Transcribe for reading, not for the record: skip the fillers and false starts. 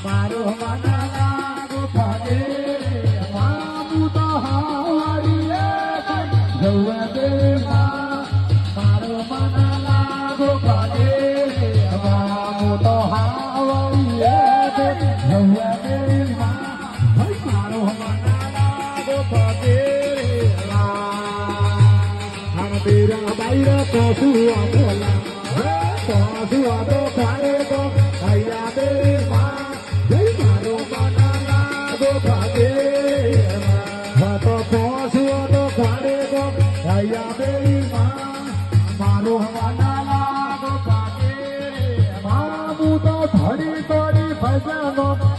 મારો મના લાગો ફાગે મામું તો હાવાડીએ મારો મના લાગો ફાગે મામું તો હાવાડીએ મારો મના લાગો ફાગે તેરા બાઈરા કોસુઆ બોલા કોસુઆ તો ખાડે તો આયા દે મારો મના લાગો ફાગે તો કોસુઆ તો ખાડે તો આયા દે મારો મના લાગો ફાગે મામું તો ધડી ધડી ભજનો